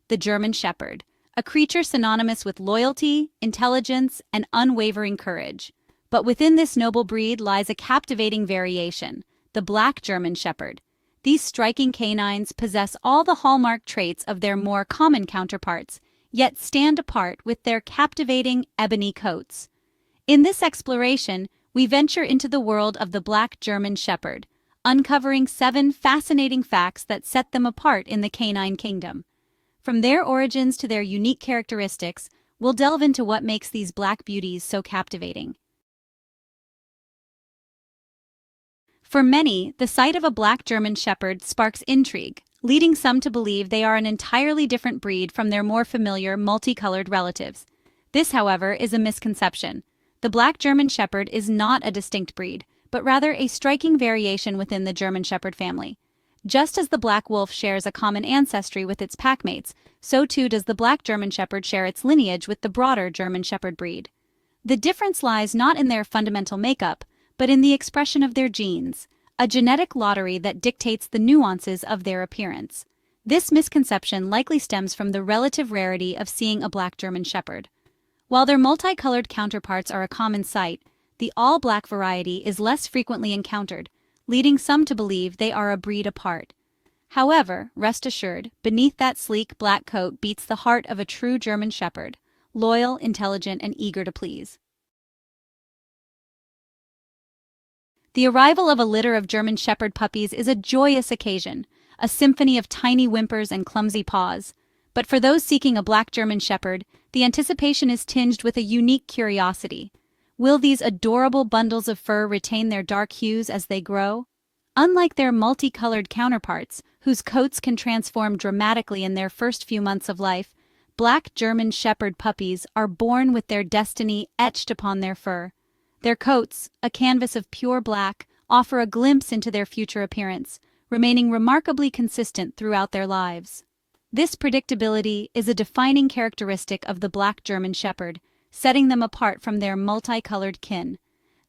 the German Shepherd, a creature synonymous with loyalty, intelligence, and unwavering courage. But within this noble breed lies a captivating variation, the Black German Shepherd. These striking canines possess all the hallmark traits of their more common counterparts, yet stand apart with their captivating ebony coats. In this exploration, we venture into the world of the Black German Shepherd, uncovering 7 fascinating facts that set them apart in the canine kingdom. From their origins to their unique characteristics, we'll delve into what makes these black beauties so captivating. For many, the sight of a Black German Shepherd sparks intrigue, leading some to believe they are an entirely different breed from their more familiar multicolored relatives. This, however, is a misconception. The Black German Shepherd is not a distinct breed, but rather a striking variation within the German Shepherd family. Just as the black wolf shares a common ancestry with its packmates, so too does the Black German Shepherd share its lineage with the broader German Shepherd breed. The difference lies not in their fundamental makeup, but in the expression of their genes, a genetic lottery that dictates the nuances of their appearance. This misconception likely stems from the relative rarity of seeing a Black German Shepherd. While their multicolored counterparts are a common sight, the all-black variety is less frequently encountered, leading some to believe they are a breed apart. However, rest assured, beneath that sleek black coat beats the heart of a true German Shepherd, loyal, intelligent, and eager to please. The arrival of a litter of German Shepherd puppies is a joyous occasion, a symphony of tiny whimpers and clumsy paws. But for those seeking a Black German Shepherd, the anticipation is tinged with a unique curiosity. Will these adorable bundles of fur retain their dark hues as they grow? Unlike their multicolored counterparts, whose coats can transform dramatically in their first few months of life, Black German Shepherd puppies are born with their destiny etched upon their fur. Their coats, a canvas of pure black, offer a glimpse into their future appearance, remaining remarkably consistent throughout their lives. This predictability is a defining characteristic of the Black German Shepherd, setting them apart from their multicolored kin.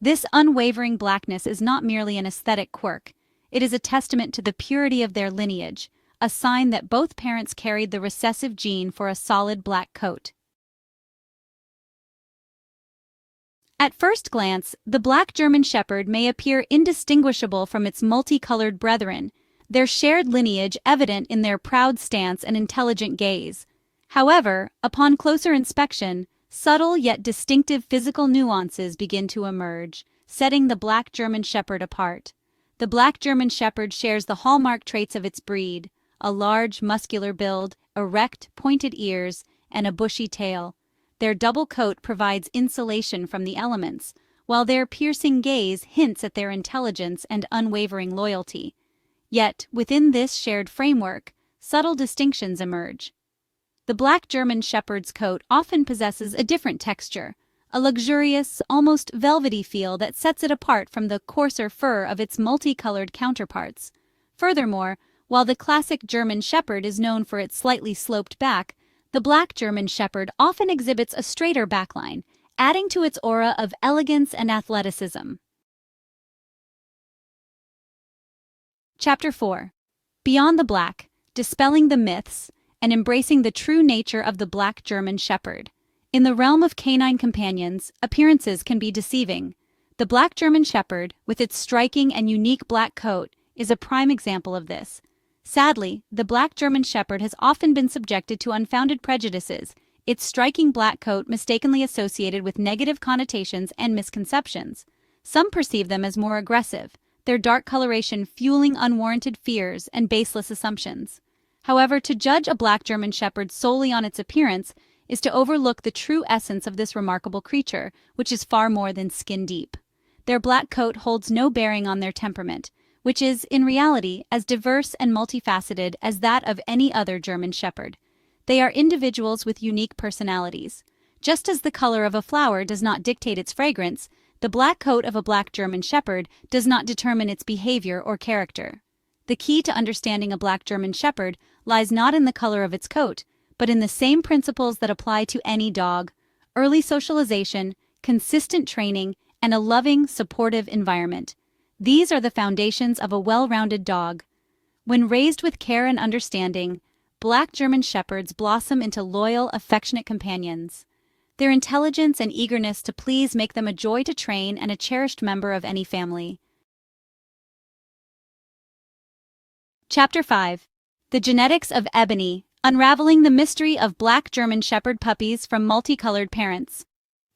This unwavering blackness is not merely an aesthetic quirk, it is a testament to the purity of their lineage, a sign that both parents carried the recessive gene for a solid black coat. At first glance, the Black German Shepherd may appear indistinguishable from its multicolored brethren, their shared lineage evident in their proud stance and intelligent gaze. However, upon closer inspection, subtle yet distinctive physical nuances begin to emerge, setting the Black German Shepherd apart. The Black German Shepherd shares the hallmark traits of its breed, a large, muscular build, erect, pointed ears, and a bushy tail. Their double coat provides insulation from the elements, while their piercing gaze hints at their intelligence and unwavering loyalty. Yet, within this shared framework, subtle distinctions emerge. The Black German Shepherd's coat often possesses a different texture, a luxurious, almost velvety feel that sets it apart from the coarser fur of its multicolored counterparts. Furthermore, while the classic German Shepherd is known for its slightly sloped back, the Black German Shepherd often exhibits a straighter backline, adding to its aura of elegance and athleticism. Chapter 4. Beyond the Black, Dispelling the Myths, and Embracing the True Nature of the Black German Shepherd. In the realm of canine companions, appearances can be deceiving. The Black German Shepherd, with its striking and unique black coat, is a prime example of this. Sadly, the Black German Shepherd has often been subjected to unfounded prejudices, its striking black coat mistakenly associated with negative connotations and misconceptions. Some perceive them as more aggressive, their dark coloration fueling unwarranted fears and baseless assumptions. However, to judge a Black German Shepherd solely on its appearance is to overlook the true essence of this remarkable creature, which is far more than skin deep. Their black coat holds no bearing on their temperament, which is, in reality, as diverse and multifaceted as that of any other German Shepherd. They are individuals with unique personalities. Just as the color of a flower does not dictate its fragrance, the black coat of a Black German Shepherd does not determine its behavior or character. The key to understanding a Black German Shepherd lies not in the color of its coat, but in the same principles that apply to any dog: early socialization, consistent training, and a loving, supportive environment. These are the foundations of a well-rounded dog. When raised with care and understanding, Black German Shepherds blossom into loyal, affectionate companions. Their intelligence and eagerness to please make them a joy to train and a cherished member of any family. Chapter 5. The Genetics of Ebony, Unraveling the Mystery of Black German Shepherd Puppies from Multicolored Parents.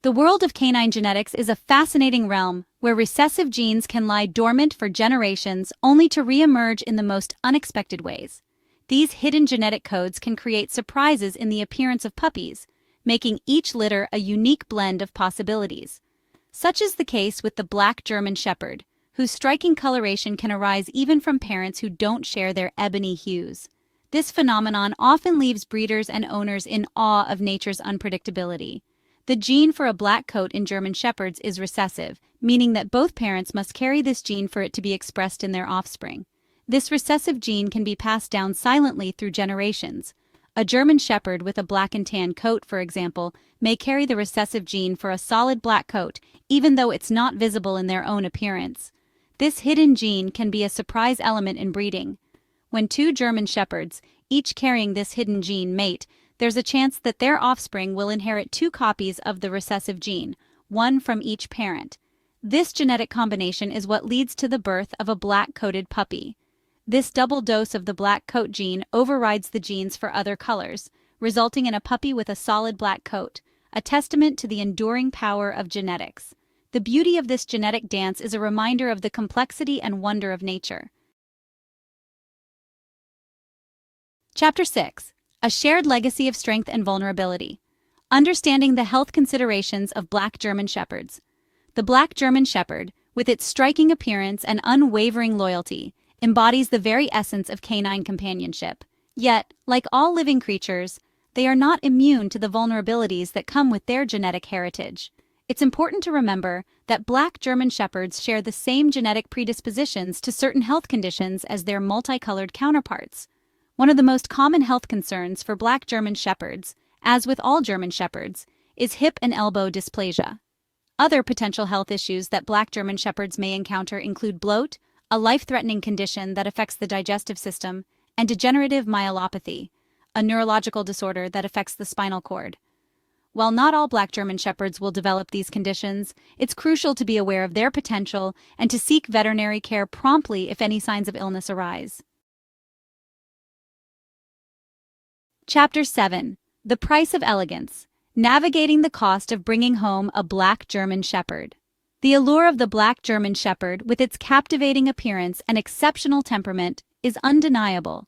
The world of canine genetics is a fascinating realm where recessive genes can lie dormant for generations only to re-emerge in the most unexpected ways. These hidden genetic codes can create surprises in the appearance of puppies, making each litter a unique blend of possibilities. Such is the case with the Black German Shepherd, whose striking coloration can arise even from parents who don't share their ebony hues. This phenomenon often leaves breeders and owners in awe of nature's unpredictability. The gene for a black coat in German Shepherds is recessive, meaning that both parents must carry this gene for it to be expressed in their offspring. This recessive gene can be passed down silently through generations. A German Shepherd with a black and tan coat, for example, may carry the recessive gene for a solid black coat, even though it's not visible in their own appearance. This hidden gene can be a surprise element in breeding. When two German Shepherds, each carrying this hidden gene, mate, there's a chance that their offspring will inherit two copies of the recessive gene, one from each parent. This genetic combination is what leads to the birth of a black-coated puppy. This double dose of the black coat gene overrides the genes for other colors, resulting in a puppy with a solid black coat, a testament to the enduring power of genetics. The beauty of this genetic dance is a reminder of the complexity and wonder of nature. Chapter 6. A Shared Legacy of Strength and Vulnerability. Understanding the health considerations of Black German Shepherds. The Black German Shepherd, with its striking appearance and unwavering loyalty, embodies the very essence of canine companionship. Yet, like all living creatures, they are not immune to the vulnerabilities that come with their genetic heritage. It's important to remember that Black German Shepherds share the same genetic predispositions to certain health conditions as their multicolored counterparts. One of the most common health concerns for Black German Shepherds, as with all German Shepherds, is hip and elbow dysplasia. Other potential health issues that Black German Shepherds may encounter include bloat, a life-threatening condition that affects the digestive system, and degenerative myelopathy, a neurological disorder that affects the spinal cord. While not all Black German Shepherds will develop these conditions, it's crucial to be aware of their potential and to seek veterinary care promptly if any signs of illness arise. Chapter 7. The Price of Elegance. Navigating the cost of bringing home a Black German Shepherd. The allure of the Black German Shepherd, with its captivating appearance and exceptional temperament, is undeniable.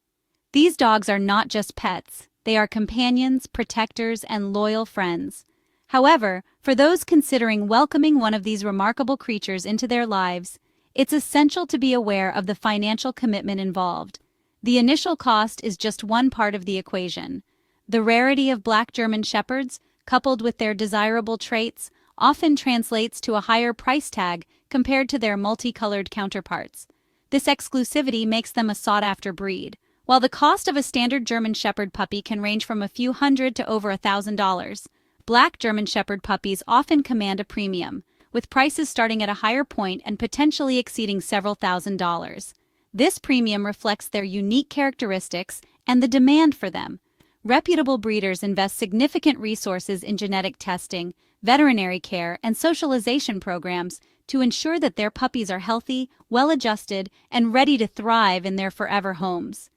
These dogs are not just pets, they are companions, protectors, and loyal friends. However, for those considering welcoming one of these remarkable creatures into their lives, it's essential to be aware of the financial commitment involved. The initial cost is just one part of the equation. The rarity of Black German Shepherds, coupled with their desirable traits, often translates to a higher price tag compared to their multicolored counterparts. This exclusivity makes them a sought-after breed. While the cost of a standard German Shepherd puppy can range from a few hundred to over $1,000, Black German Shepherd puppies often command a premium, with prices starting at a higher point and potentially exceeding several $1,000s. This premium reflects their unique characteristics and the demand for them. Reputable breeders invest significant resources in genetic testing, veterinary care, and socialization programs to ensure that their puppies are healthy, well-adjusted, and ready to thrive in their forever homes.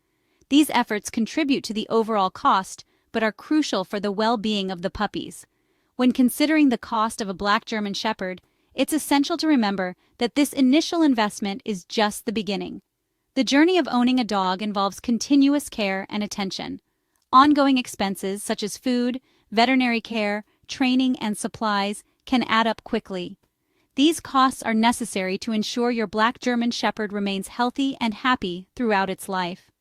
These efforts contribute to the overall cost, but are crucial for the well-being of the puppies. When considering the cost of a Black German Shepherd, it's essential to remember that this initial investment is just the beginning. The journey of owning a dog involves continuous care and attention. Ongoing expenses such as food, veterinary care, training, and supplies can add up quickly. These costs are necessary to ensure your Black German Shepherd remains healthy and happy throughout its life.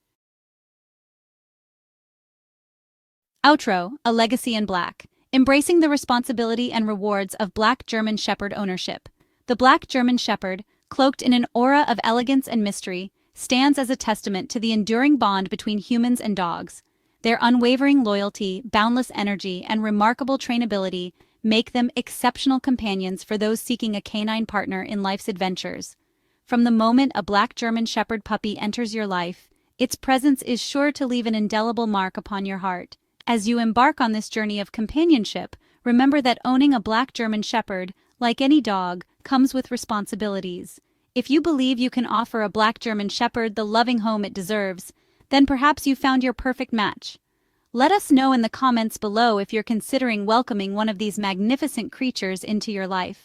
Outro, A Legacy in Black. Embracing the responsibility and rewards of Black German Shepherd ownership. The Black German Shepherd, cloaked in an aura of elegance and mystery, stands as a testament to the enduring bond between humans and dogs. Their unwavering loyalty, boundless energy, and remarkable trainability make them exceptional companions for those seeking a canine partner in life's adventures. From the moment a Black German Shepherd puppy enters your life, Its presence is sure to leave an indelible mark upon your heart. As you embark on this journey of companionship, remember that owning a black German Shepherd, like any dog, comes with responsibilities. If you believe you can offer a black German Shepherd the loving home it deserves, then perhaps you found your perfect match. Let us know in the comments below if you're considering welcoming one of these magnificent creatures into your life.